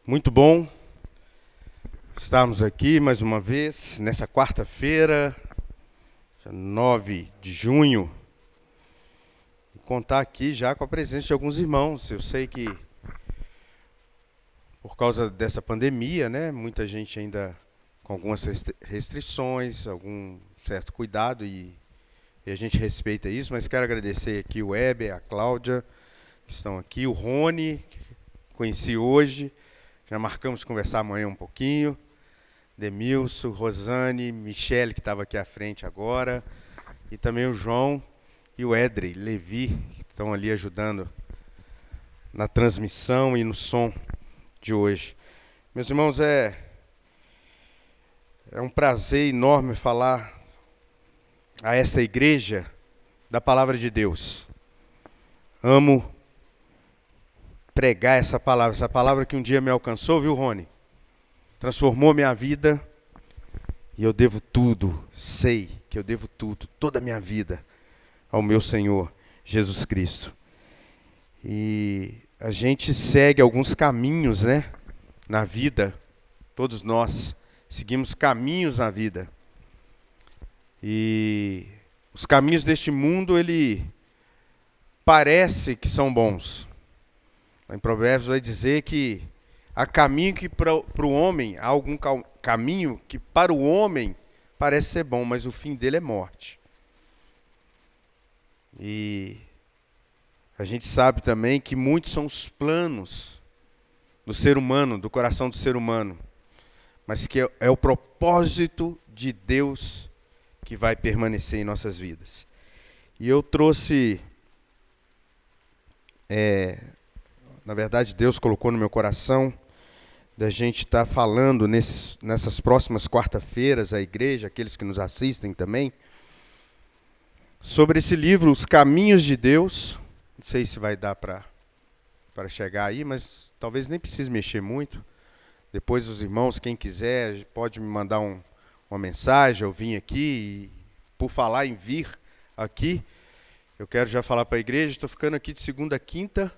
Muito bom estarmos aqui mais uma vez, nessa quarta-feira, dia 9 de junho, e contar aqui já com a presença de alguns irmãos. Eu sei que, por causa dessa pandemia, né, muita gente ainda com algumas restrições, algum certo cuidado, e a gente respeita isso, mas quero agradecer aqui o Weber, a Cláudia, que estão aqui, o Rony, que conheci hoje, já marcamos de conversar amanhã um pouquinho, Demilson, Rosane, Michele, que estava aqui à frente agora, e também o João e o Edrey, Levi, que estão ali ajudando na transmissão e no som de hoje. Meus irmãos, é um prazer enorme falar a essa igreja da palavra de Deus. Amo pregar essa palavra que um dia me alcançou, viu, Rony? Transformou minha vida e eu devo tudo, sei que eu devo tudo, toda a minha vida ao meu Senhor Jesus Cristo. E a gente segue alguns caminhos, né, na vida, todos nós seguimos caminhos na vida. E os caminhos deste mundo, ele parece que são bons. Em Provérbios vai dizer que há caminho que para o homem, há algum caminho que para o homem parece ser bom, mas o fim dele é morte. E a gente sabe também que muitos são os planos do ser humano, do coração do ser humano, mas que é o propósito de Deus que vai permanecer em nossas vidas. E eu trouxe, na verdade Deus colocou no meu coração, da gente estar falando nessas próximas quarta-feiras, a igreja, aqueles que nos assistem também, sobre esse livro, Os Caminhos de Deus. Não sei se vai dar para chegar aí, mas talvez nem precise mexer muito. Depois os irmãos, quem quiser, pode me mandar uma mensagem, eu vim aqui, e por falar em vir aqui, eu quero já falar para a igreja, estou ficando aqui de segunda a quinta,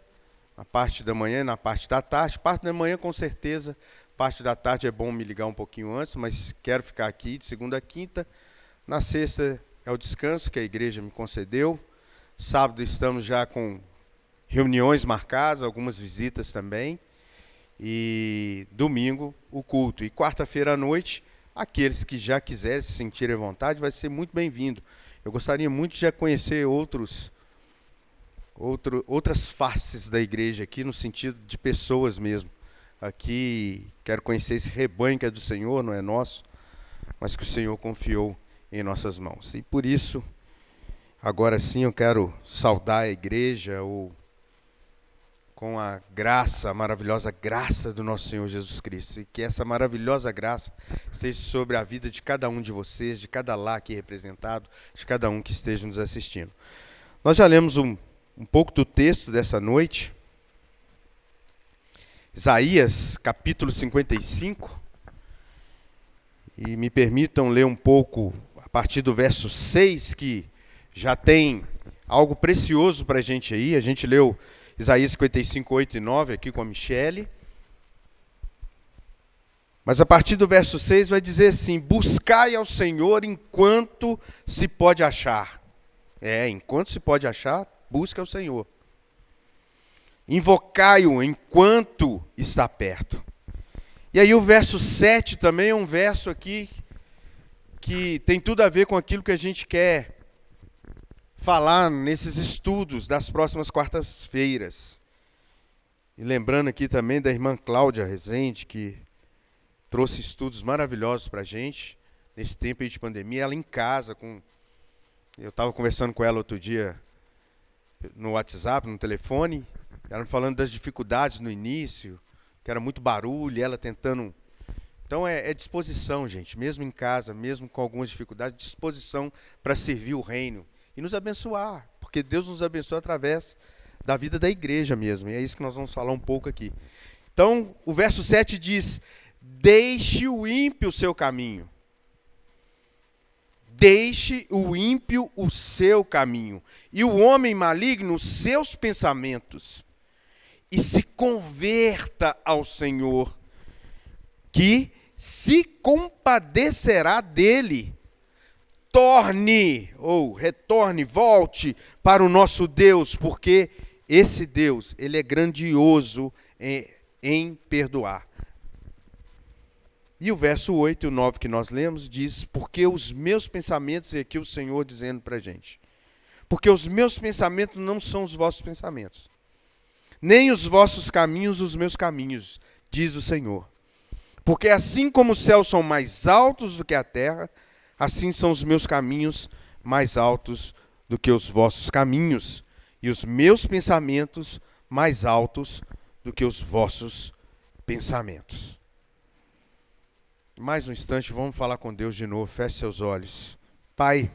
na parte da manhã e na parte da tarde. Parte da manhã, com certeza. Parte da tarde é bom me ligar um pouquinho antes, mas quero ficar aqui de segunda a quinta. Na sexta é o descanso que a igreja me concedeu. Sábado estamos já com reuniões marcadas, algumas visitas também. E domingo o culto. E quarta-feira à noite, aqueles que já quiserem se sentirem à vontade, vai ser muito bem-vindo. Eu gostaria muito de já conhecer outras faces da igreja aqui, no sentido de pessoas mesmo. Aqui quero conhecer esse rebanho que é do Senhor, não é nosso, mas que o Senhor confiou em nossas mãos. E por isso, agora sim eu quero saudar a igreja com a graça, a maravilhosa graça do nosso Senhor Jesus Cristo. E que essa maravilhosa graça esteja sobre a vida de cada um de vocês, de cada lar aqui representado, de cada um que esteja nos assistindo. Nós já lemos um pouco do texto dessa noite, Isaías, capítulo 55, e me permitam ler um pouco a partir do verso 6, que já tem algo precioso para a gente aí. A gente leu Isaías 55, 8 e 9 aqui com a Michele, mas a partir do verso 6 vai dizer assim: buscai ao Senhor enquanto se pode achar. Enquanto se pode achar, busca ao Senhor. Invocai-o enquanto está perto. E aí o verso 7 também é um verso aqui que tem tudo a ver com aquilo que a gente quer falar nesses estudos das próximas quartas-feiras. E lembrando aqui também da irmã Cláudia Rezende, que trouxe estudos maravilhosos para a gente nesse tempo aí de pandemia. Ela em casa, eu estava conversando com ela outro dia no WhatsApp, no telefone, ela me falando das dificuldades no início, que era muito barulho, ela tentando. Então é disposição, gente, mesmo em casa, mesmo com algumas dificuldades, disposição para servir o reino e nos abençoar, porque Deus nos abençoa através da vida da igreja mesmo, e é isso que nós vamos falar um pouco aqui. Então, o verso 7 diz: deixe o ímpio o seu caminho. Deixe o ímpio o seu caminho, e o homem maligno os seus pensamentos. e se converta ao Senhor, que se compadecerá dele. Retorne, volte para o nosso Deus, porque esse Deus, ele é grandioso em perdoar. E o verso 8 e o 9 que nós lemos diz, porque os meus pensamentos, e aqui o Senhor dizendo para a gente, porque os meus pensamentos não são os vossos pensamentos, nem os vossos caminhos os meus caminhos, diz o Senhor. Porque assim como os céus são mais altos do que a terra, assim são os meus caminhos mais altos do que os vossos caminhos, e os meus pensamentos mais altos do que os vossos pensamentos. Mais um instante, vamos falar com Deus de novo. Feche seus olhos. Pai,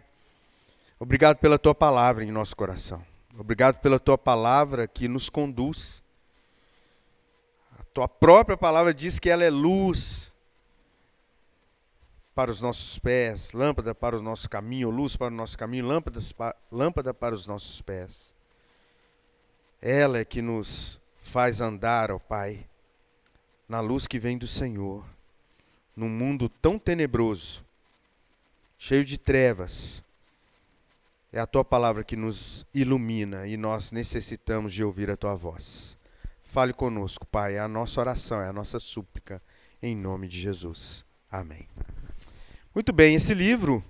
obrigado pela Tua palavra em nosso coração. Obrigado pela Tua palavra que nos conduz. A Tua própria palavra diz que ela é luz para os nossos pés, lâmpada para o nosso caminho, luz para o nosso caminho, lâmpada para os nossos pés. Ela é que nos faz andar, ó Pai, na luz que vem do Senhor. Num mundo tão tenebroso, cheio de trevas, é a Tua palavra que nos ilumina e nós necessitamos de ouvir a Tua voz. Fale conosco, Pai, é a nossa oração, é a nossa súplica, em nome de Jesus. Amém. Muito bem, esse livro,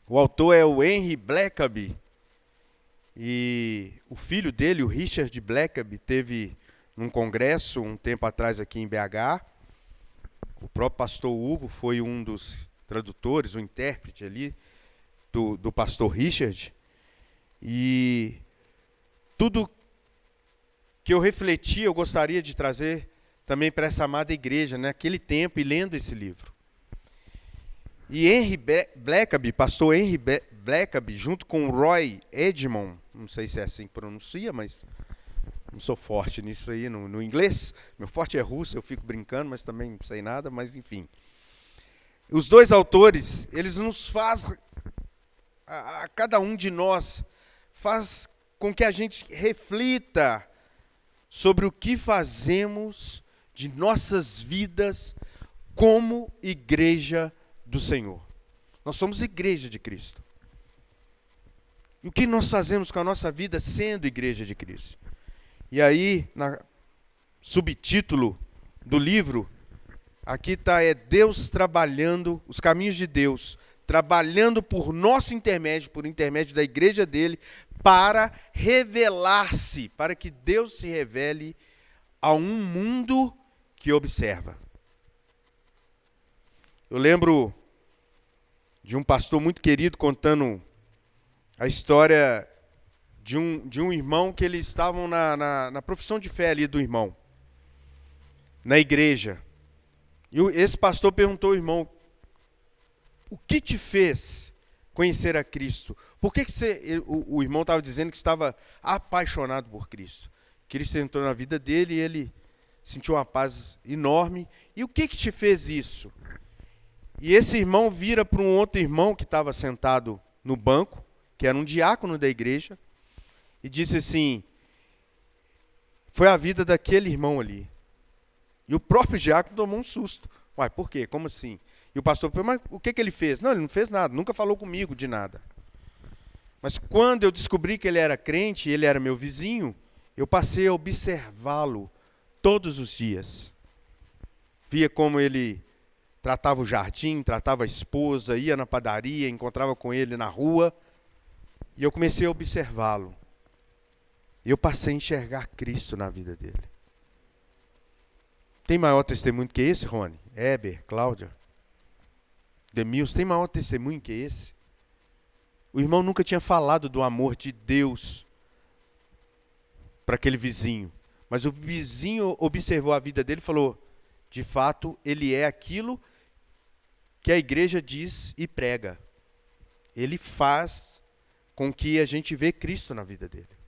o autor é o Henry Blackaby, e o filho dele, o Richard Blackaby, teve num congresso um tempo atrás aqui em BH. O próprio pastor Hugo foi um dos tradutores, o intérprete ali do pastor Richard. E tudo que eu refleti, eu gostaria de trazer também para essa amada igreja, naquele tempo, e lendo esse livro. E Henry Blackaby, pastor Henry Blackaby, junto com Roy Edmond, não sei se é assim que pronuncia, mas não sou forte nisso aí, no inglês. Meu forte é russo, eu fico brincando, mas também não sei nada, mas enfim. Os dois autores, eles nos fazem, a cada um de nós, faz com que a gente reflita sobre o que fazemos de nossas vidas como igreja do Senhor. Nós somos igreja de Cristo. E o que nós fazemos com a nossa vida sendo igreja de Cristo? E aí, no subtítulo do livro, aqui está, Deus trabalhando, os caminhos de Deus, trabalhando por nosso intermédio, por intermédio da igreja dele, para revelar-se, para que Deus se revele a um mundo que observa. Eu lembro de um pastor muito querido contando a história de um irmão que eles estavam na profissão de fé ali do irmão, na igreja. E esse pastor perguntou ao irmão, o que te fez conhecer a Cristo? Por que o irmão estava dizendo que estava apaixonado por Cristo? Cristo entrou na vida dele e ele sentiu uma paz enorme. E o que te fez isso? E esse irmão vira para um outro irmão que estava sentado no banco, que era um diácono da igreja, e disse assim, foi a vida daquele irmão ali. E o próprio diácono tomou um susto. Uai, por quê? Como assim? E o pastor perguntou, mas o que ele fez? Não, ele não fez nada, nunca falou comigo de nada. Mas quando eu descobri que ele era crente, ele era meu vizinho, eu passei a observá-lo todos os dias. Via como ele tratava o jardim, tratava a esposa, ia na padaria, encontrava com ele na rua. E eu comecei a observá-lo. E eu passei a enxergar Cristo na vida dele. Tem maior testemunho que esse, Rony? Heber, Cláudia, Demils, tem maior testemunho que esse? O irmão nunca tinha falado do amor de Deus para aquele vizinho. Mas o vizinho observou a vida dele e falou, de fato, ele é aquilo que a igreja diz e prega. Ele faz com que a gente vê Cristo na vida dele.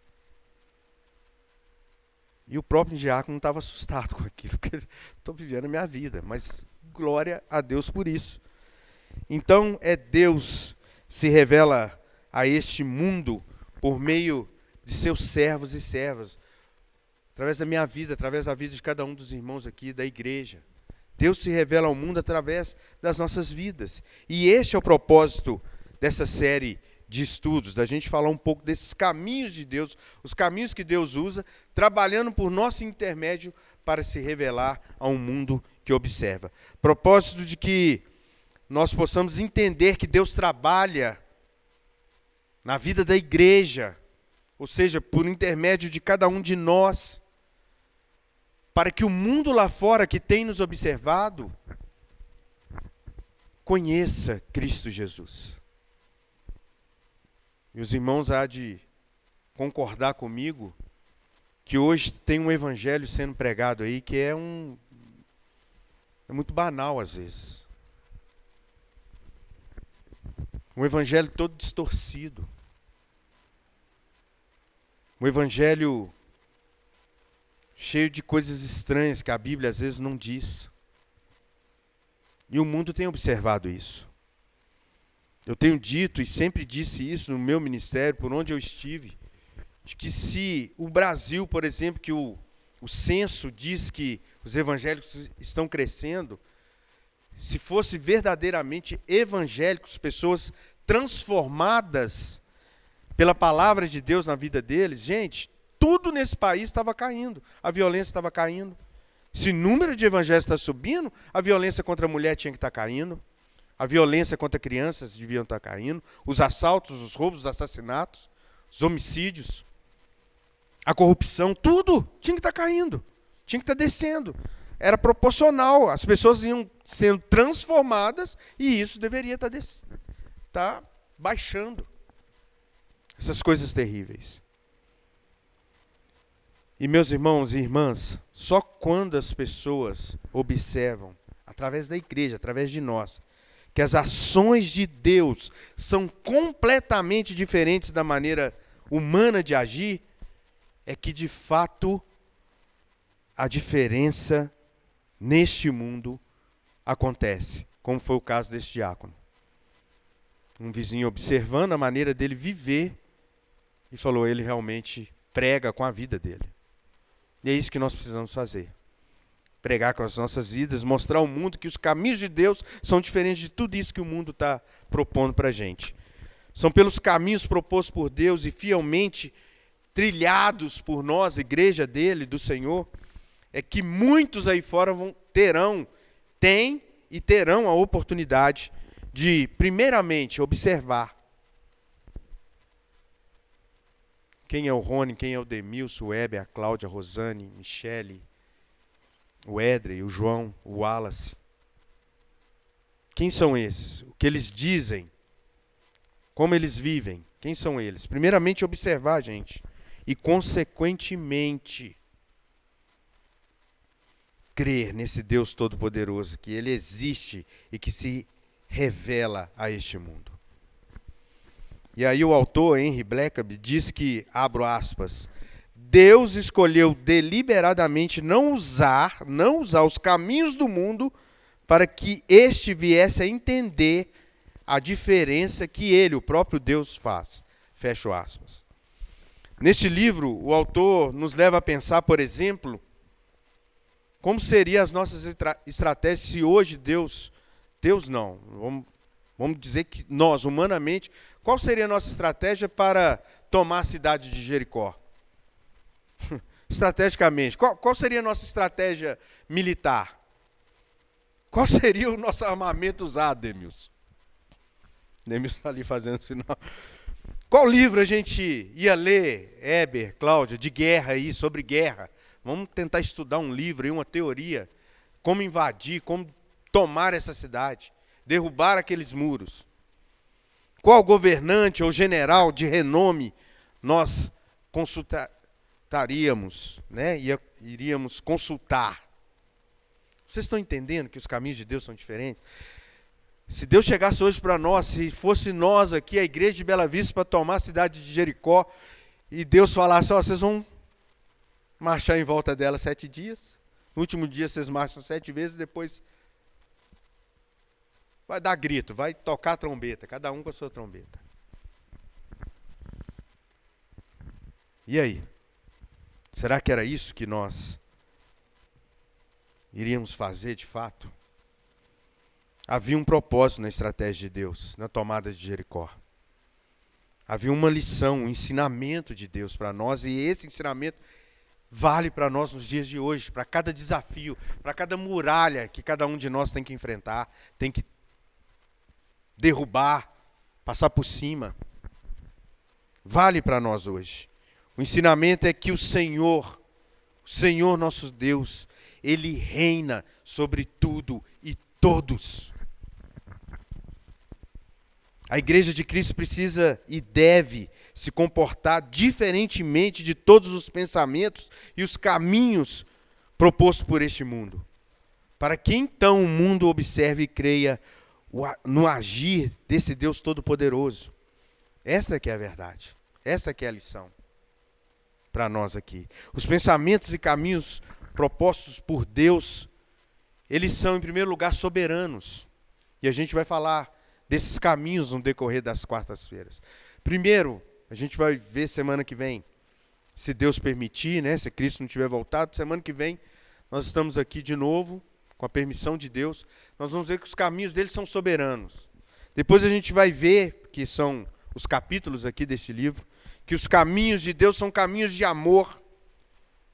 E o próprio diácono não estava assustado com aquilo, porque estou vivendo a minha vida, mas glória a Deus por isso. Então, Deus se revela a este mundo por meio de seus servos e servas. através da minha vida, através da vida de cada um dos irmãos aqui da igreja. Deus se revela ao mundo através das nossas vidas. E este é o propósito dessa série de estudos, da gente falar um pouco desses caminhos de Deus, os caminhos que Deus usa, trabalhando por nosso intermédio para se revelar a um mundo que observa. Propósito de que nós possamos entender que Deus trabalha na vida da igreja, ou seja, por intermédio de cada um de nós, para que o mundo lá fora que tem nos observado conheça Cristo Jesus. E os irmãos há de concordar comigo que hoje tem um evangelho sendo pregado aí que é muito banal às vezes. Um evangelho todo distorcido. Um evangelho cheio de coisas estranhas que a Bíblia às vezes não diz. E o mundo tem observado isso. Eu tenho dito e sempre disse isso no meu ministério, por onde eu estive, de que se o Brasil, por exemplo, que o censo diz que os evangélicos estão crescendo, se fosse verdadeiramente evangélicos, pessoas transformadas pela palavra de Deus na vida deles, gente, tudo nesse país estava caindo. A violência estava caindo. Se o número de evangélicos está subindo, a violência contra a mulher tinha que estar caindo. A violência contra crianças deviam estar caindo. Os assaltos, os roubos, os assassinatos, os homicídios, a corrupção, tudo tinha que estar caindo. Tinha que estar descendo. Era proporcional. As pessoas iam sendo transformadas e isso deveria estar baixando. Essas coisas terríveis. E meus irmãos e irmãs, só quando as pessoas observam, através da igreja, através de nós, que as ações de Deus são completamente diferentes da maneira humana de agir, é que de fato a diferença neste mundo acontece, como foi o caso deste diácono. Um vizinho observando a maneira dele viver e falou, ele realmente prega com a vida dele. E é isso que nós precisamos fazer. Pregar com as nossas vidas, mostrar ao mundo que os caminhos de Deus são diferentes de tudo isso que o mundo está propondo para a gente. São pelos caminhos propostos por Deus e fielmente trilhados por nós, igreja dele, do Senhor, é que muitos aí fora têm e terão a oportunidade de, primeiramente, observar quem é o Rony, quem é o Demilson, o Weber, a Cláudia, a Rosane, Michele, o Edrey, o João, o Wallace. Quem são esses? O que eles dizem? Como eles vivem? Quem são eles? Primeiramente, observar, gente. E, consequentemente, crer nesse Deus Todo-Poderoso, que Ele existe e que se revela a este mundo. E aí o autor, Henry Blackaby, diz que, abro aspas, Deus escolheu deliberadamente não usar os caminhos do mundo para que este viesse a entender a diferença que ele, o próprio Deus, faz. Fecho aspas. Neste livro, o autor nos leva a pensar, por exemplo, como seriam as nossas estratégias se hoje Deus não, vamos dizer que nós, humanamente, qual seria a nossa estratégia para tomar a cidade de Jericó? Estrategicamente, qual seria a nossa estratégia militar? Qual seria o nosso armamento usado, Demilson? Demilson está ali fazendo sinal. Qual livro a gente ia ler, Heber, Cláudia, de guerra aí, sobre guerra? Vamos tentar estudar um livro aí, uma teoria, como invadir, como tomar essa cidade, derrubar aqueles muros. Qual governante ou general de renome nós consultaríamos, né? Iríamos consultar? Vocês estão entendendo que os caminhos de Deus são diferentes? Se Deus chegasse hoje para nós, se fosse nós aqui, a igreja de Bela Vista, para tomar a cidade de Jericó, e Deus falasse, vocês vão marchar em volta dela 7 dias, no último dia vocês marcham 7 vezes, depois vai dar grito, vai tocar a trombeta, cada um com a sua trombeta. E aí? Será que era isso que nós iríamos fazer de fato? Havia um propósito na estratégia de Deus, na tomada de Jericó. Havia uma lição, um ensinamento de Deus para nós, e esse ensinamento vale para nós nos dias de hoje, para cada desafio, para cada muralha que cada um de nós tem que enfrentar, tem que derrubar, passar por cima. Vale para nós hoje. O ensinamento é que o Senhor nosso Deus, Ele reina sobre tudo e todos. A igreja de Cristo precisa e deve se comportar diferentemente de todos os pensamentos e os caminhos propostos por este mundo. Para que então o mundo observe e creia no agir desse Deus Todo-Poderoso. Essa que é a verdade. Essa que é a lição para nós aqui. Os pensamentos e caminhos propostos por Deus, eles são, em primeiro lugar, soberanos. E a gente vai falar desses caminhos no decorrer das quartas-feiras. Primeiro, a gente vai ver semana que vem, se Deus permitir, né, se Cristo não tiver voltado, semana que vem nós estamos aqui de novo, com a permissão de Deus, nós vamos ver que os caminhos dele são soberanos. Depois a gente vai ver, que são os capítulos aqui deste livro, que os caminhos de Deus são caminhos de amor.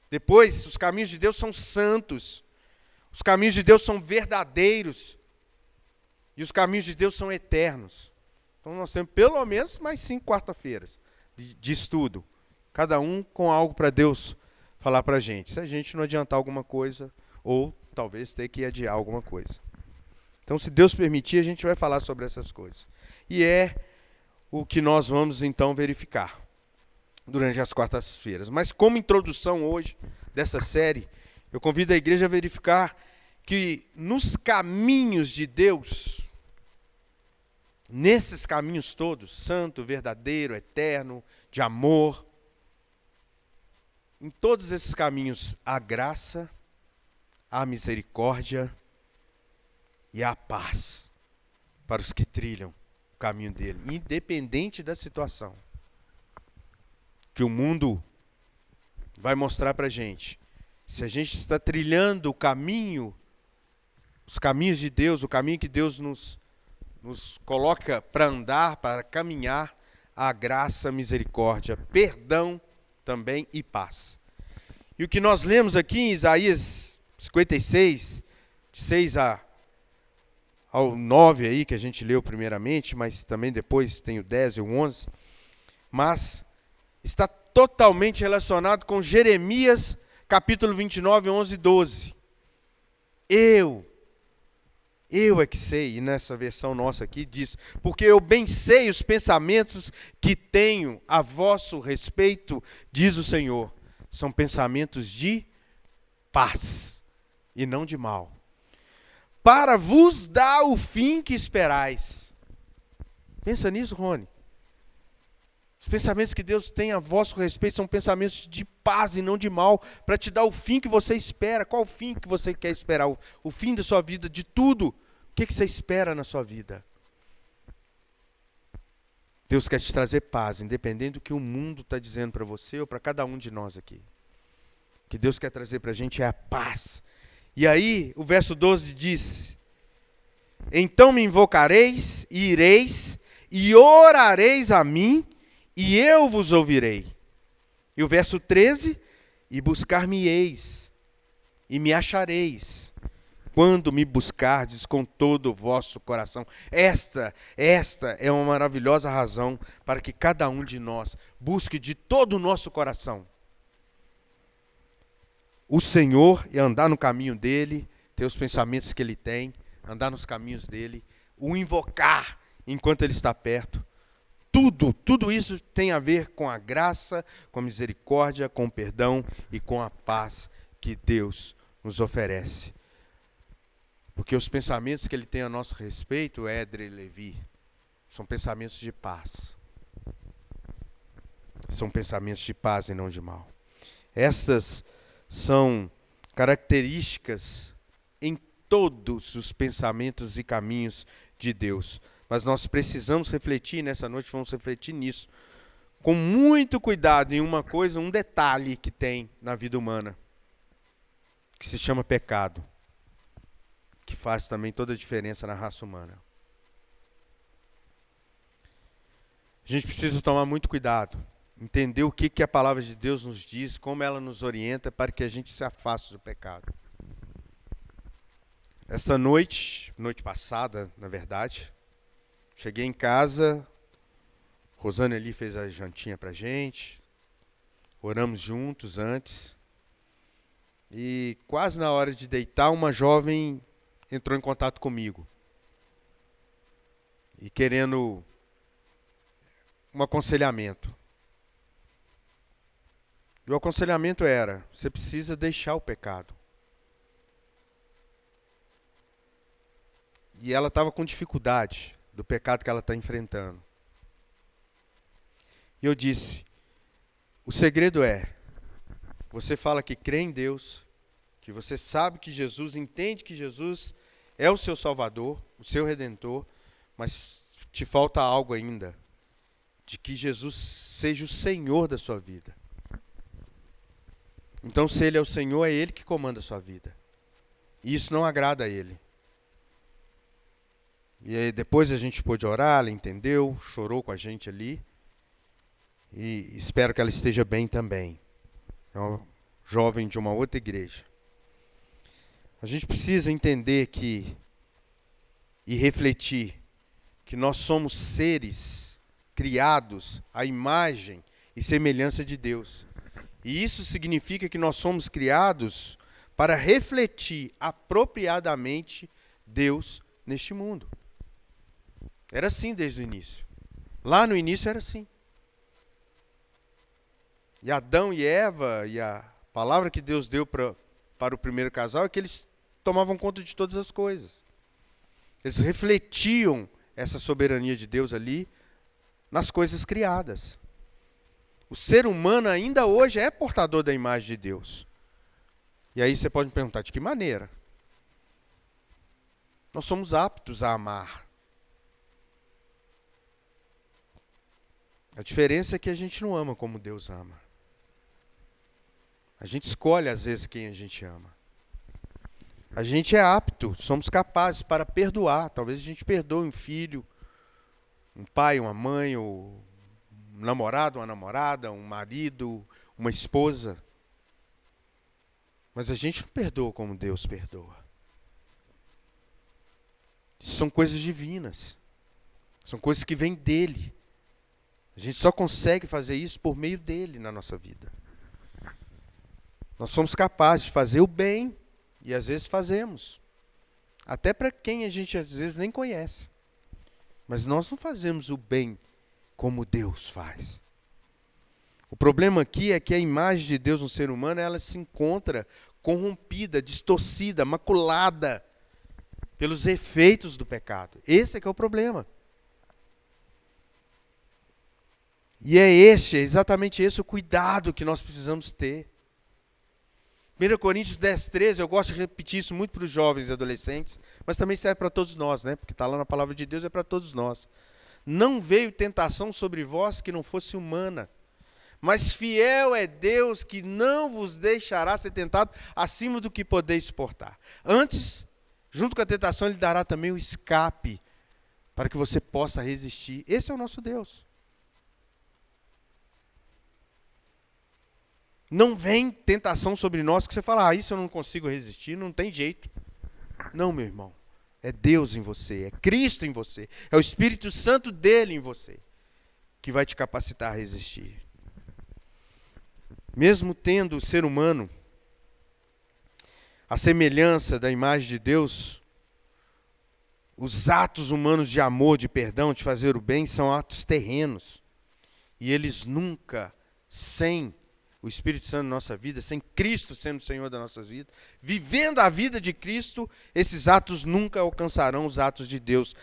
Depois, os caminhos de Deus são santos. Os caminhos de Deus são verdadeiros. E os caminhos de Deus são eternos. Então nós temos pelo menos mais 5 quarta-feiras de estudo. Cada um com algo para Deus falar para a gente. Se a gente não adiantar alguma coisa, ou talvez ter que adiar alguma coisa. Então, se Deus permitir, a gente vai falar sobre essas coisas. E é o que nós vamos então verificar durante as quartas-feiras. Mas como introdução hoje dessa série, eu convido a igreja a verificar que nos caminhos de Deus, nesses caminhos todos, santo, verdadeiro, eterno, de amor, em todos esses caminhos há graça, há misericórdia e há paz para os que trilham o caminho dele, independente da situação. Que o mundo vai mostrar para a gente. Se a gente está trilhando o caminho, os caminhos de Deus, o caminho que Deus nos coloca para andar, para caminhar, a graça, misericórdia, perdão também e paz. E o que nós lemos aqui em Isaías 56, de 6 ao 9 aí, que a gente leu primeiramente, mas também depois tem o 10 e o 11, mas está totalmente relacionado com Jeremias, capítulo 29, 11 e 12. Eu é que sei, e nessa versão nossa aqui diz, porque eu bem sei os pensamentos que tenho a vosso respeito, diz o Senhor, são pensamentos de paz e não de mal, para vos dar o fim que esperais. Pensa nisso, Rony. Os pensamentos que Deus tem a vosso respeito são pensamentos de paz e não de mal, para te dar o fim que você espera. Qual o fim que você quer esperar? O fim da sua vida, de tudo. O que você espera na sua vida? Deus quer te trazer paz, independente do que o mundo está dizendo para você ou para cada um de nós aqui. O que Deus quer trazer para a gente é a paz. E aí, o verso 12 diz, então me invocareis e ireis e orareis a mim, e eu vos ouvirei. E o verso 13, e buscar-me-eis, e me achareis, quando me buscardes com todo o vosso coração. Esta é uma maravilhosa razão para que cada um de nós busque de todo o nosso coração o Senhor e andar no caminho dele, ter os pensamentos que ele tem, andar nos caminhos dele, o invocar enquanto ele está perto. Tudo isso tem a ver com a graça, com a misericórdia, com o perdão e com a paz que Deus nos oferece. Porque os pensamentos que ele tem a nosso respeito, Édre e Levi, são pensamentos de paz. São pensamentos de paz e não de mal. Estas são características em todos os pensamentos e caminhos de Deus. Mas nós precisamos refletir, nessa noite vamos refletir nisso. com muito cuidado em uma coisa, um detalhe que tem na vida humana, que se chama pecado, que faz também toda a diferença na raça humana. A gente precisa tomar muito cuidado, entender o que a palavra de Deus nos diz, como ela nos orienta para que a gente se afaste do pecado. Essa noite passada, na verdade, cheguei em casa, Rosane ali fez a jantinha pra gente, oramos juntos antes, e quase na hora de deitar, uma jovem entrou em contato comigo, e querendo um aconselhamento. E o aconselhamento era: você precisa deixar o pecado. E ela estava com dificuldade do pecado que ela está enfrentando. E eu disse: o segredo é, você fala que crê em Deus, que você sabe que Jesus, entende que Jesus é o seu Salvador, o seu Redentor, mas te falta algo ainda, de que Jesus seja o Senhor da sua vida. Então, se Ele é o Senhor, é Ele que comanda a sua vida. E isso não agrada a Ele. E aí depois a gente pôde orar, ela entendeu, chorou com a gente ali. E espero que ela esteja bem também. É uma jovem de uma outra igreja. A gente precisa entender e refletir que nós somos seres criados à imagem e semelhança de Deus. E isso significa que nós somos criados para refletir apropriadamente Deus neste mundo. Era assim desde o início. Lá no início era assim. E Adão e Eva, e a palavra que Deus deu para o primeiro casal é que eles tomavam conta de todas as coisas. Eles refletiam essa soberania de Deus ali nas coisas criadas. O ser humano ainda hoje é portador da imagem de Deus. E aí você pode me perguntar, de que maneira? Nós somos aptos a amar. A diferença é que a gente não ama como Deus ama. A gente escolhe, às vezes, quem a gente ama. A gente é apto, somos capazes para perdoar. Talvez a gente perdoe um filho, um pai, uma mãe, ou um namorado, uma namorada, um marido, uma esposa. Mas a gente não perdoa como Deus perdoa. Isso são coisas divinas. São coisas que vêm dele. A gente só consegue fazer isso por meio dele na nossa vida. Nós somos capazes de fazer o bem, e às vezes fazemos. Até para quem a gente às vezes nem conhece. Mas nós não fazemos o bem como Deus faz. O problema aqui é que a imagem de Deus no ser humano, ela se encontra corrompida, distorcida, maculada pelos efeitos do pecado. Esse é que é o problema. E é exatamente esse o cuidado que nós precisamos ter. 1 Coríntios 10, 13, eu gosto de repetir isso muito para os jovens e adolescentes, mas também serve para todos nós, né? Porque está lá na palavra de Deus, é para todos nós. Não veio tentação sobre vós que não fosse humana, mas fiel é Deus que não vos deixará ser tentado acima do que podeis suportar. Antes, junto com a tentação, Ele dará também o escape para que você possa resistir. Esse é o nosso Deus. Não vem tentação sobre nós que você fala, isso eu não consigo resistir, não tem jeito. Não, meu irmão. É Deus em você, é Cristo em você, é o Espírito Santo dele em você, que vai te capacitar a resistir. Mesmo tendo o ser humano a semelhança da imagem de Deus, os atos humanos de amor, de perdão, de fazer o bem, são atos terrenos. E eles nunca, sem o Espírito Santo na nossa vida, sem Cristo sendo o Senhor das nossas vidas, vivendo a vida de Cristo, esses atos nunca alcançarão os atos de Deus,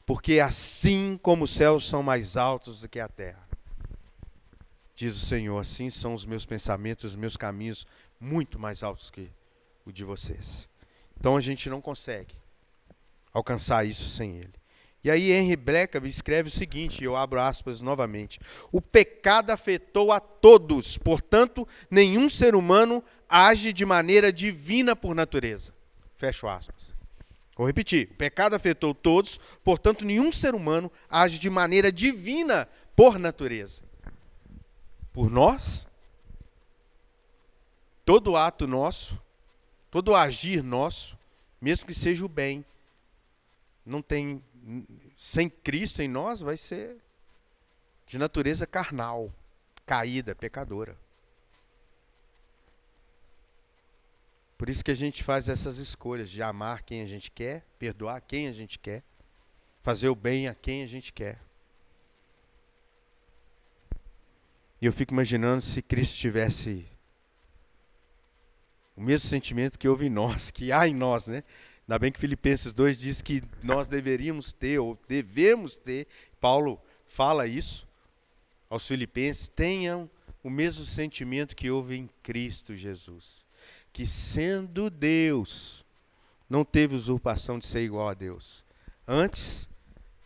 porque assim como os céus são mais altos do que a terra, diz o Senhor, assim são os meus pensamentos, os meus caminhos, muito mais altos que o de vocês. Então a gente não consegue alcançar isso sem Ele. E aí Henry Blackaby escreve o seguinte, e eu abro aspas novamente: o pecado afetou a todos, portanto, nenhum ser humano age de maneira divina por natureza. Fecho aspas. Vou repetir: o pecado afetou todos, portanto, nenhum ser humano age de maneira divina por natureza. Por nós, todo ato nosso, todo agir nosso, mesmo que seja o bem, não tem, sem Cristo em nós, vai ser de natureza carnal, caída, pecadora. Por isso que a gente faz essas escolhas de amar quem a gente quer, perdoar quem a gente quer, fazer o bem a quem a gente quer. E eu fico imaginando se Cristo tivesse o mesmo sentimento que houve em nós, que há em nós, né? Ainda bem que Filipenses 2 diz que nós deveríamos ter, ou devemos ter, Paulo fala isso aos filipenses: tenham o mesmo sentimento que houve em Cristo Jesus, que sendo Deus, não teve usurpação de ser igual a Deus. Antes,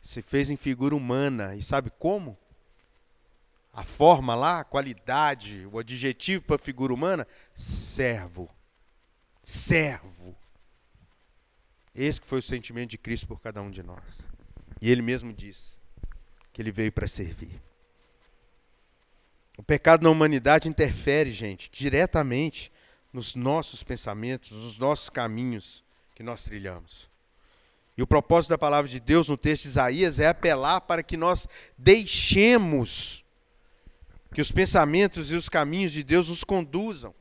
se fez em figura humana, e sabe como? A forma lá, a qualidade, o adjetivo para a figura humana: servo. Servo. Esse que foi o sentimento de Cristo por cada um de nós. E ele mesmo diz que ele veio para servir. O pecado na humanidade interfere, gente, diretamente nos nossos pensamentos, nos nossos caminhos que nós trilhamos. E o propósito da palavra de Deus no texto de Isaías é apelar para que nós deixemos que os pensamentos e os caminhos de Deus nos conduzam,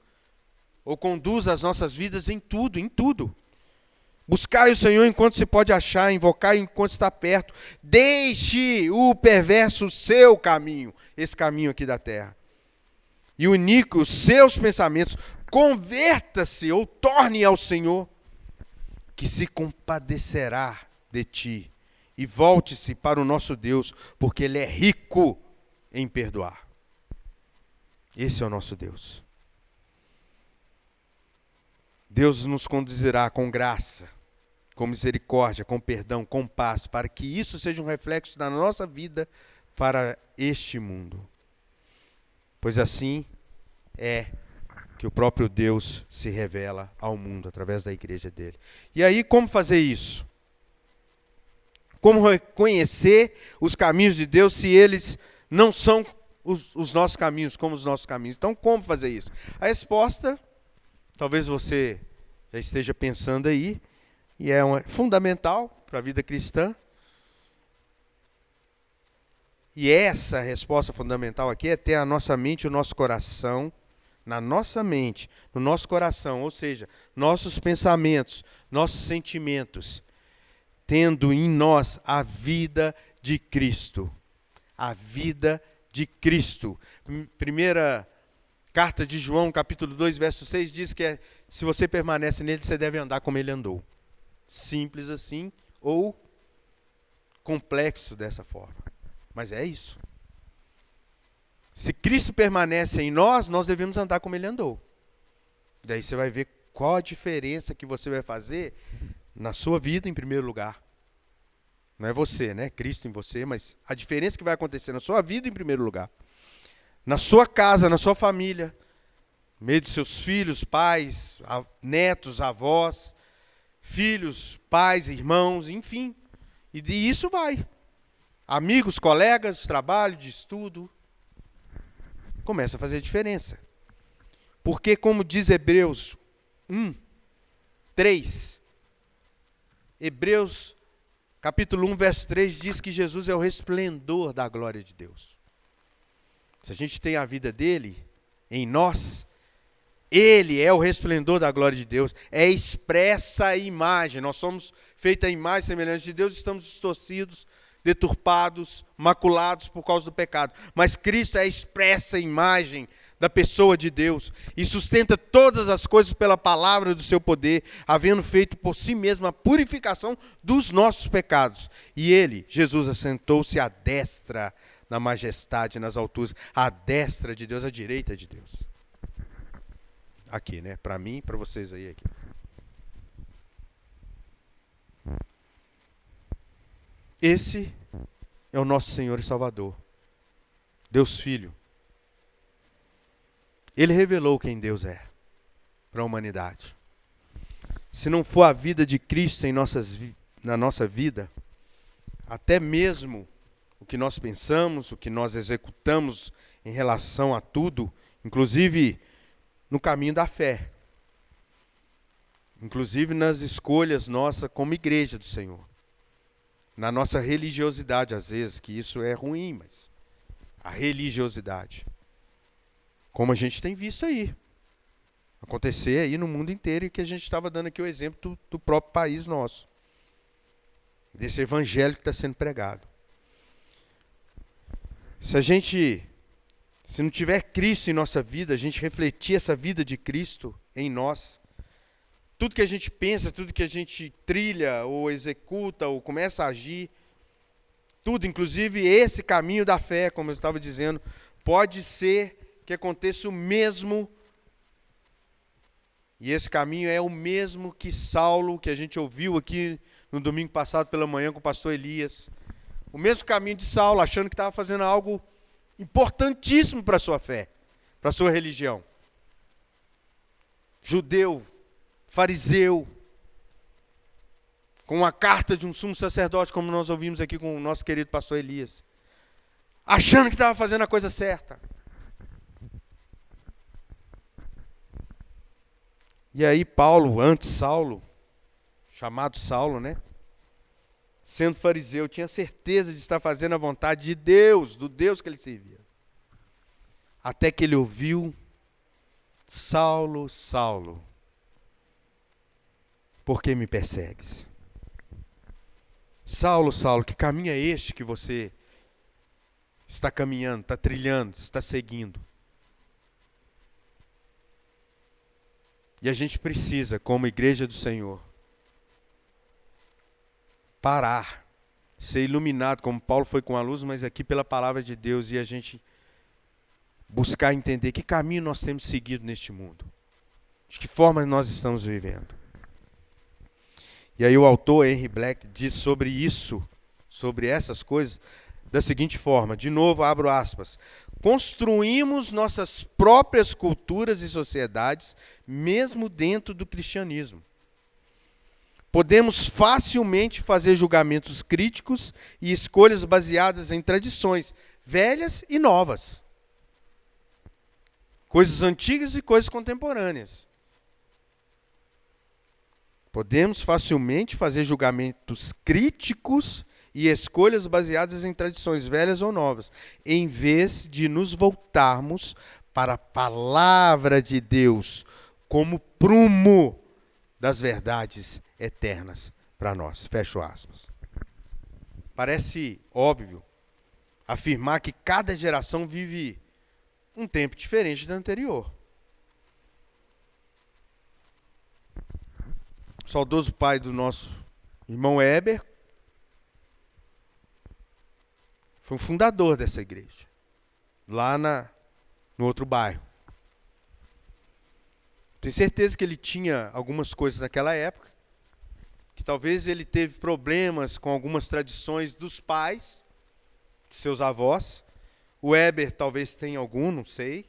ou conduzam as nossas vidas em tudo, em tudo. Buscai o Senhor enquanto se pode achar, invocai enquanto está perto. Deixe o perverso o seu caminho, esse caminho aqui da terra, e unique os seus pensamentos. Converta-se ou torne ao Senhor, que se compadecerá de ti. E volte-se para o nosso Deus, porque Ele é rico em perdoar. Esse é o nosso Deus. Deus nos conduzirá com graça, com misericórdia, com perdão, com paz, para que isso seja um reflexo da nossa vida para este mundo. Pois assim é que o próprio Deus se revela ao mundo através da igreja dele. E aí, como fazer isso? Como reconhecer os caminhos de Deus se eles não são os nossos caminhos, como os nossos caminhos? Então, como fazer isso? A resposta, talvez você já esteja pensando aí, e é fundamental para a vida cristã. E essa resposta fundamental aqui é ter a nossa mente e o nosso coração, na nossa mente, no nosso coração, ou seja, nossos pensamentos, nossos sentimentos, tendo em nós a vida de Cristo. A vida de Cristo. Primeira carta de João, capítulo 2, verso 6, diz que se você permanece nele, você deve andar como ele andou. Simples assim, ou complexo dessa forma. Mas é isso. Se Cristo permanece em nós, nós devemos andar como ele andou. Daí você vai ver qual a diferença que você vai fazer na sua vida, em primeiro lugar. Não é você, né? Cristo em você, mas a diferença que vai acontecer na sua vida, em primeiro lugar. Na sua casa, na sua família, no meio dos seus filhos, pais, netos, avós, filhos, pais, irmãos, enfim. E de isso vai. Amigos, colegas, de trabalho, de estudo. Começa a fazer diferença. Porque, como diz Hebreus 1, 3, Hebreus capítulo 1, verso 3, diz que Jesus é o resplendor da glória de Deus. Se a gente tem a vida dele em nós, ele é o resplendor da glória de Deus, é expressa a imagem. Nós somos feitos a imagem e semelhança de Deus, estamos distorcidos, deturpados, maculados por causa do pecado. Mas Cristo é a expressa imagem da pessoa de Deus e sustenta todas as coisas pela palavra do seu poder, havendo feito por si mesmo a purificação dos nossos pecados. E ele, Jesus, assentou-se à destra na majestade, nas alturas, à destra de Deus, à direita de Deus. Aqui, né? Para mim e para vocês aí. Aqui. Esse é o nosso Senhor e Salvador, Deus Filho. Ele revelou quem Deus é para a humanidade. Se não for a vida de Cristo na nossa vida, até mesmo o que nós pensamos, o que nós executamos em relação a tudo, inclusive no caminho da fé, inclusive nas escolhas nossas como igreja do Senhor, na nossa religiosidade, às vezes, que isso é ruim, mas a religiosidade, como a gente tem visto aí, acontecer aí no mundo inteiro, e que a gente estava dando aqui o exemplo do próprio país nosso, desse evangelho que está sendo pregado. Se não tiver Cristo em nossa vida, a gente refletir essa vida de Cristo em nós, tudo que a gente pensa, tudo que a gente trilha, ou executa, ou começa a agir, tudo, inclusive esse caminho da fé, como eu estava dizendo, pode ser que aconteça o mesmo. E esse caminho é o mesmo que Saulo, que a gente ouviu aqui no domingo passado pela manhã com o pastor Elias. O mesmo caminho de Saulo, achando que estava fazendo algo importantíssimo para a sua fé, para a sua religião. Judeu, fariseu, com uma carta de um sumo sacerdote, como nós ouvimos aqui com o nosso querido pastor Elias. Achando que estava fazendo a coisa certa. E aí Paulo, antes Saulo, chamado Saulo, né? Sendo fariseu, tinha certeza de estar fazendo a vontade de Deus, do Deus que ele servia. Até que ele ouviu: Saulo, Saulo, por que me persegues? Saulo, Saulo, que caminho é este que você está caminhando, está trilhando, está seguindo? E a gente precisa, como igreja do Senhor, parar, ser iluminado, como Paulo foi com a luz, mas aqui pela palavra de Deus, e a gente buscar entender que caminho nós temos seguido neste mundo, de que forma nós estamos vivendo. E aí o autor Henry Black diz sobre isso, sobre essas coisas, da seguinte forma, de novo abro aspas: construímos nossas próprias culturas e sociedades, mesmo dentro do cristianismo. Podemos facilmente fazer julgamentos críticos e escolhas baseadas em tradições, velhas e novas. Coisas antigas e coisas contemporâneas. Podemos facilmente fazer julgamentos críticos e escolhas baseadas em tradições velhas ou novas, em vez de nos voltarmos para a palavra de Deus como prumo das verdades eternas para nós. Fecho aspas. Parece óbvio afirmar que cada geração vive um tempo diferente da anterior. O saudoso pai do nosso irmão Heber foi o fundador dessa igreja, lá no outro bairro. Tenho certeza que ele tinha algumas coisas naquela época, que talvez ele teve problemas com algumas tradições dos pais, de seus avós. O Heber talvez tenha algum, não sei.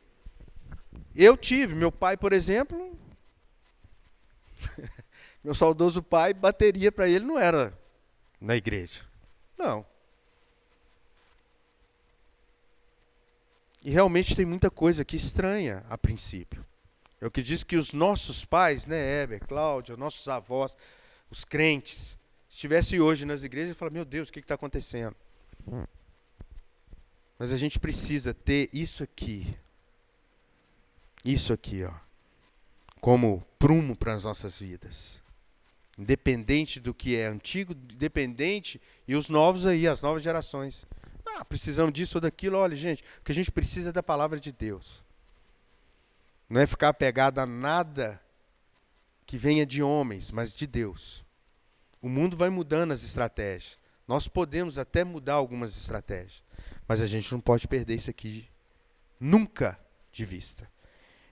Eu tive, meu pai, por exemplo, meu saudoso pai, bateria para ele não era na igreja. Não. E realmente tem muita coisa que estranha a princípio. É o que diz que os nossos pais, né, Heber, Cláudia, nossos avós, os crentes, se estivessem hoje nas igrejas, eu falo: meu Deus, o que está acontecendo? Mas a gente precisa ter isso aqui, ó, como prumo para as nossas vidas. Independente do que é antigo, independente, e os novos aí, as novas gerações. Precisamos disso ou daquilo. Olha, gente, o que a gente precisa é da palavra de Deus. Não é ficar apegado a nada que venha de homens, mas de Deus. O mundo vai mudando as estratégias. Nós podemos até mudar algumas estratégias, mas a gente não pode perder isso aqui nunca de vista.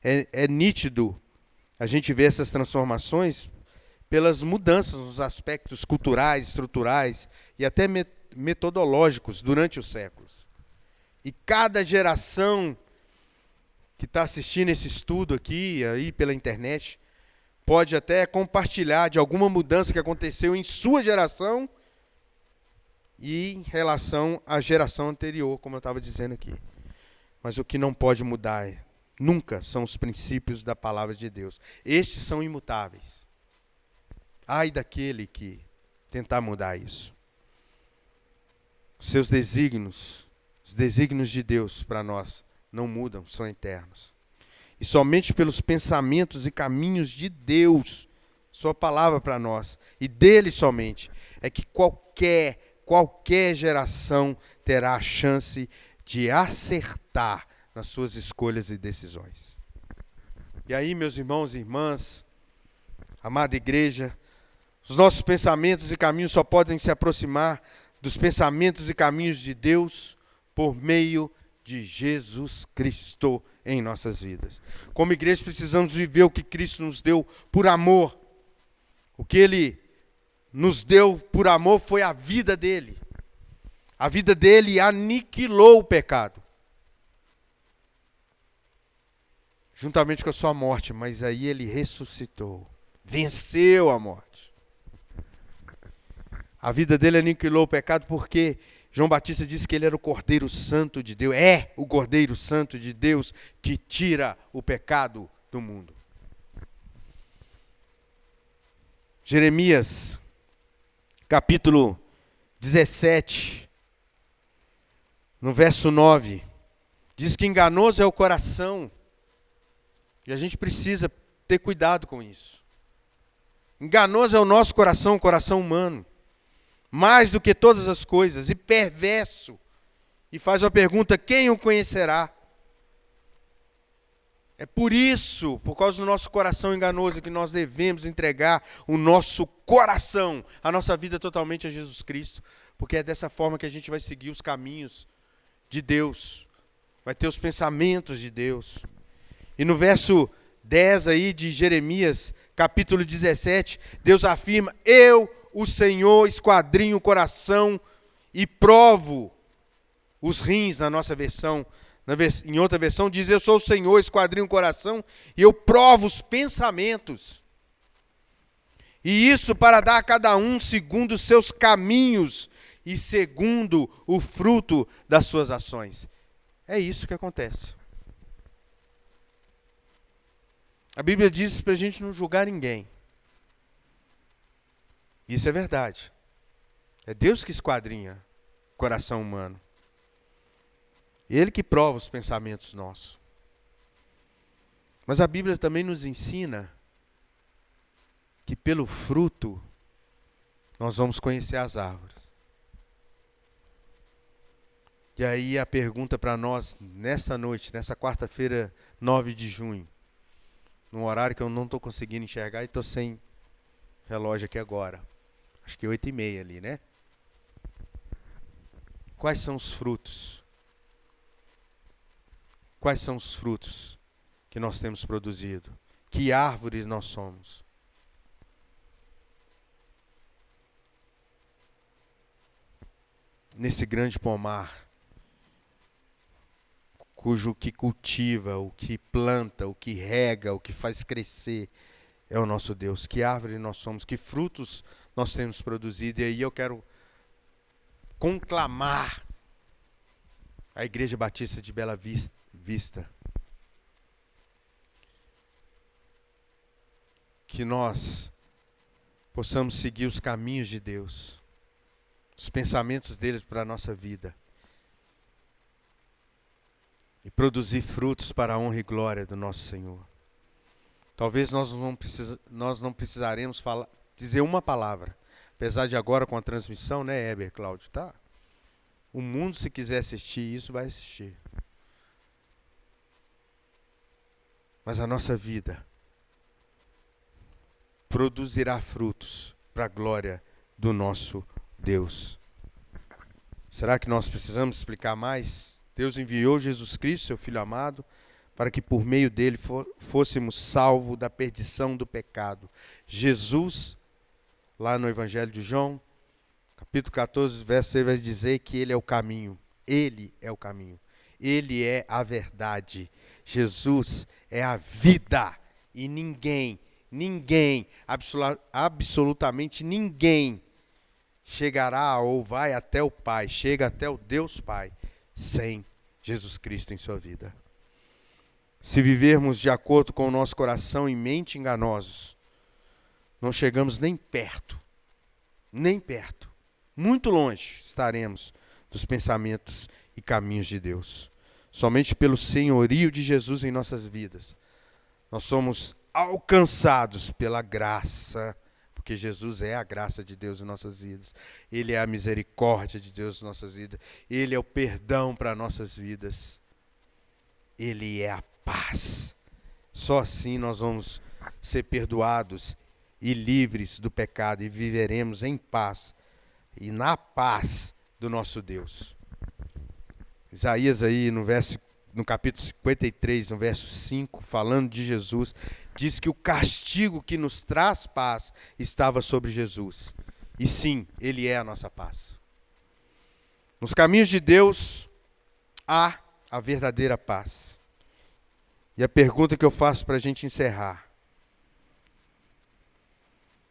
É nítido a gente ver essas transformações pelas mudanças nos aspectos culturais, estruturais e até metodológicos durante os séculos. E cada geração que está assistindo esse estudo aqui, aí pela internet, pode até compartilhar de alguma mudança que aconteceu em sua geração e em relação à geração anterior, como eu estava dizendo aqui. Mas o que não pode mudar nunca são os princípios da palavra de Deus. Estes são imutáveis. Ai daquele que tentar mudar isso. Seus desígnios, os desígnios de Deus para nós, não mudam, são eternos. E somente pelos pensamentos e caminhos de Deus, sua palavra para nós, e dele somente, é que qualquer geração terá a chance de acertar nas suas escolhas e decisões. E aí, meus irmãos e irmãs, amada igreja, os nossos pensamentos e caminhos só podem se aproximar dos pensamentos e caminhos de Deus por meio de Jesus Cristo em nossas vidas. Como igreja precisamos viver o que Cristo nos deu por amor. O que Ele nos deu por amor foi a vida dele. A vida dele aniquilou o pecado. Juntamente com a sua morte, mas aí Ele ressuscitou. Venceu a morte. A vida dele aniquilou o pecado porque João Batista disse que ele era o Cordeiro Santo de Deus. É o Cordeiro Santo de Deus que tira o pecado do mundo. Jeremias, capítulo 17, no verso 9, diz que enganoso é o coração. E a gente precisa ter cuidado com isso. Enganoso é o nosso coração, o coração humano. Mais do que todas as coisas, e perverso. E faz uma pergunta, quem o conhecerá? É por isso, por causa do nosso coração enganoso, que nós devemos entregar o nosso coração, a nossa vida totalmente a Jesus Cristo. Porque é dessa forma que a gente vai seguir os caminhos de Deus. Vai ter os pensamentos de Deus. E no verso 10 aí de Jeremias, capítulo 17, Deus afirma, eu, o Senhor, esquadrinho o coração e provo os rins, na nossa versão. Em outra versão diz, eu sou o Senhor, esquadrinho o coração e eu provo os pensamentos. E isso para dar a cada um segundo os seus caminhos e segundo o fruto das suas ações. É isso que acontece. A Bíblia diz para a gente não julgar ninguém. Isso é verdade. É Deus que esquadrinha o coração humano. Ele que prova os pensamentos nossos. Mas a Bíblia também nos ensina que pelo fruto nós vamos conhecer as árvores. E aí a pergunta para nós nessa noite, nessa quarta-feira, 9 de junho, num horário que eu não estou conseguindo enxergar e estou sem relógio aqui agora. Acho que 8h30 ali, né? Quais são os frutos? Quais são os frutos que nós temos produzido? Que árvores nós somos? Nesse grande pomar, cujo que cultiva, o que planta, o que rega, o que faz crescer é o nosso Deus. Que árvore nós somos, que frutos nós temos produzido. E aí eu quero conclamar a Igreja Batista de Bela Vista. Que nós possamos seguir os caminhos de Deus, os pensamentos dele para a nossa vida. E produzir frutos para a honra e glória do nosso Senhor. Talvez nós não precisaremos dizer uma palavra. Apesar de agora com a transmissão, né, Heber, Cláudio, tá? O mundo, se quiser assistir isso, vai assistir. Mas a nossa vida produzirá frutos para a glória do nosso Deus. Será que nós precisamos explicar mais? Deus enviou Jesus Cristo, seu Filho amado, para que por meio dele fôssemos salvos da perdição do pecado. Jesus, lá no Evangelho de João, Capítulo 14, verso 6 vai dizer que Ele é o caminho. Ele é o caminho. Ele é a verdade. Jesus é a vida. E ninguém, absolutamente ninguém chegará ou vai até o Pai, chega até o Deus Pai, sem Jesus Cristo em sua vida. Se vivermos de acordo com o nosso coração e mente enganosos, não chegamos nem perto, muito longe estaremos dos pensamentos e caminhos de Deus. Somente pelo senhorio de Jesus em nossas vidas, nós somos alcançados pela graça, porque Jesus é a graça de Deus em nossas vidas. Ele é a misericórdia de Deus em nossas vidas. Ele é o perdão para nossas vidas. Ele é a paz. Só assim nós vamos ser perdoados e livres do pecado e viveremos em paz e na paz do nosso Deus. Isaías aí no capítulo 53, no verso 5, falando de Jesus, diz que o castigo que nos traz paz estava sobre Jesus. E sim, Ele é a nossa paz. Nos caminhos de Deus há a verdadeira paz. E a pergunta que eu faço para a gente encerrar: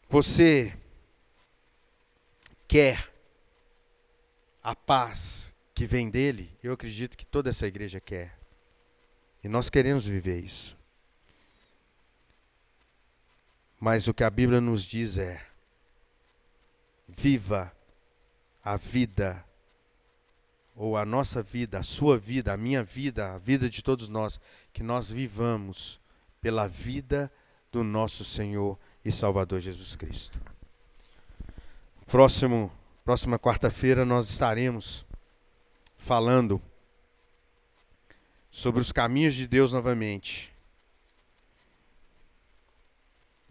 você quer a paz que vem dele? Eu acredito que toda essa igreja quer. E nós queremos viver isso. Mas o que a Bíblia nos diz é: viva a vida, ou a nossa vida, a sua vida, a minha vida, a vida de todos nós, que nós vivamos pela vida do nosso Senhor e Salvador Jesus Cristo. Próxima quarta-feira nós estaremos falando sobre os caminhos de Deus novamente.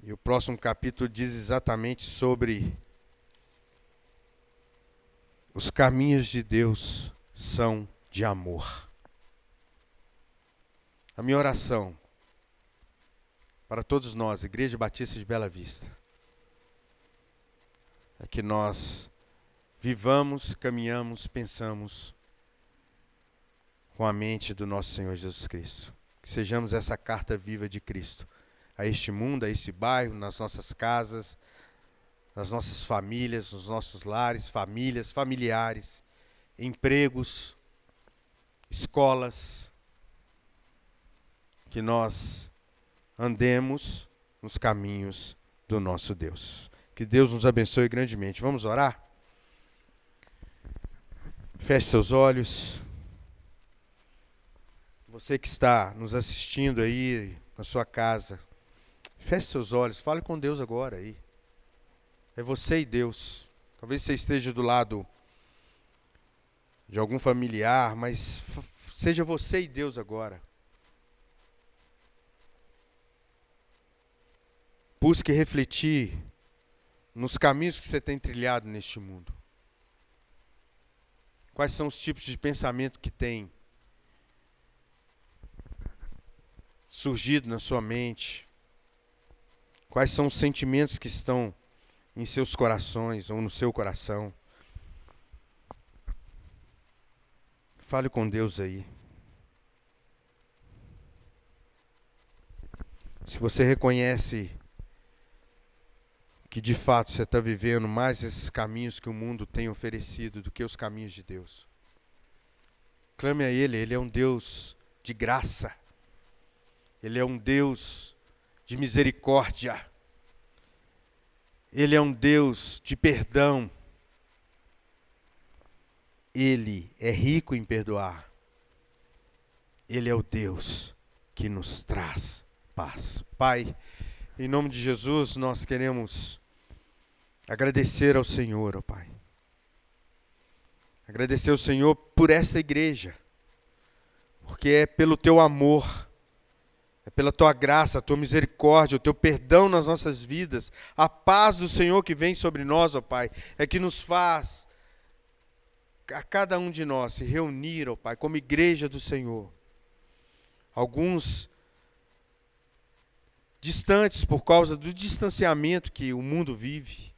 E o próximo capítulo diz exatamente sobre os caminhos de Deus são de amor. A minha oração para todos nós, Igreja Batista de Bela Vista, é que nós vivamos, caminhamos, pensamos com a mente do nosso Senhor Jesus Cristo. Que sejamos essa carta viva de Cristo a este mundo, a este bairro, nas nossas casas, nas nossas famílias, nos nossos lares, famílias, familiares, empregos, escolas. Que nós andemos nos caminhos do nosso Deus. Que Deus nos abençoe grandemente. Vamos orar? Feche seus olhos. Você que está nos assistindo aí na sua casa, feche seus olhos, fale com Deus agora aí. É você e Deus. Talvez você esteja do lado de algum familiar, mas seja você e Deus agora. Busque refletir nos caminhos que você tem trilhado neste mundo. Quais são os tipos de pensamento que tem surgido na sua mente? Quais são os sentimentos que estão em seus corações ou no seu coração? Fale com Deus aí. Se você reconhece que de fato você está vivendo mais esses caminhos que o mundo tem oferecido do que os caminhos de Deus, clame a Ele. Ele é um Deus de graça. Ele é um Deus de misericórdia. Ele é um Deus de perdão. Ele é rico em perdoar. Ele é o Deus que nos traz paz. Pai, em nome de Jesus, nós queremos agradecer ao Senhor, ó Pai. Agradecer ao Senhor por essa igreja. Porque é pelo Teu amor, é pela Tua graça, a Tua misericórdia, o Teu perdão nas nossas vidas, a paz do Senhor que vem sobre nós, ó Pai, é que nos faz, a cada um de nós, se reunir, ó Pai, como igreja do Senhor. Alguns distantes por causa do distanciamento que o mundo vive.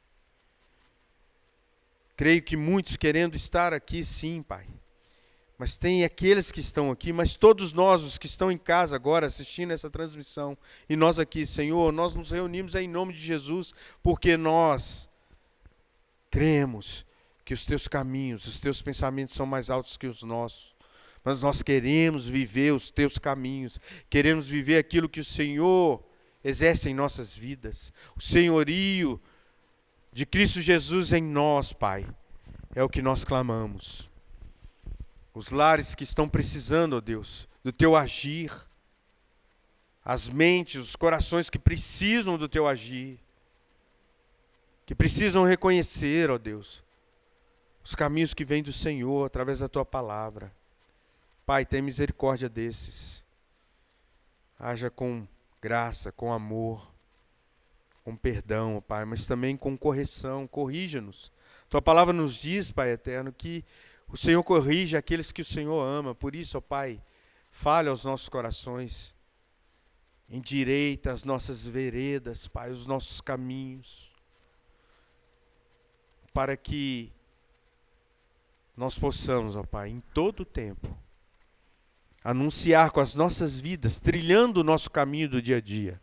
Creio que muitos querendo estar aqui, sim, Pai. Mas tem aqueles que estão aqui, mas todos nós, os que estão em casa agora, assistindo essa transmissão, e nós aqui, Senhor, nós nos reunimos em nome de Jesus, porque nós cremos que os teus caminhos, os teus pensamentos são mais altos que os nossos. Mas nós queremos viver os teus caminhos, queremos viver aquilo que o Senhor exerce em nossas vidas. O senhorio de Cristo Jesus em nós, Pai, é o que nós clamamos. Os lares que estão precisando, ó Deus, do teu agir, as mentes, os corações que precisam do teu agir, que precisam reconhecer, ó Deus, os caminhos que vêm do Senhor através da tua palavra. Pai, tem misericórdia desses. Haja com graça, com amor, com perdão, ó Pai, mas também com correção. Corrija-nos. Tua palavra nos diz, Pai eterno, que o Senhor corrige aqueles que o Senhor ama. Por isso, ó Pai, fale aos nossos corações. Endireita as nossas veredas, Pai, os nossos caminhos, para que nós possamos, ó Pai, em todo o tempo, anunciar com as nossas vidas, trilhando o nosso caminho do dia a dia,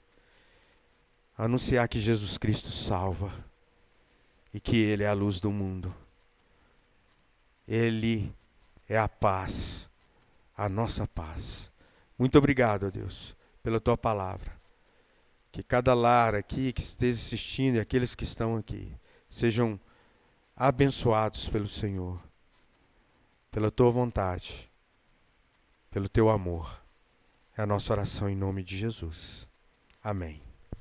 anunciar que Jesus Cristo salva e que Ele é a luz do mundo. Ele é a paz, a nossa paz. Muito obrigado, ó Deus, pela tua palavra. Que cada lar aqui que esteja assistindo e aqueles que estão aqui sejam abençoados pelo Senhor, pela tua vontade, pelo teu amor. É a nossa oração em nome de Jesus. Amém.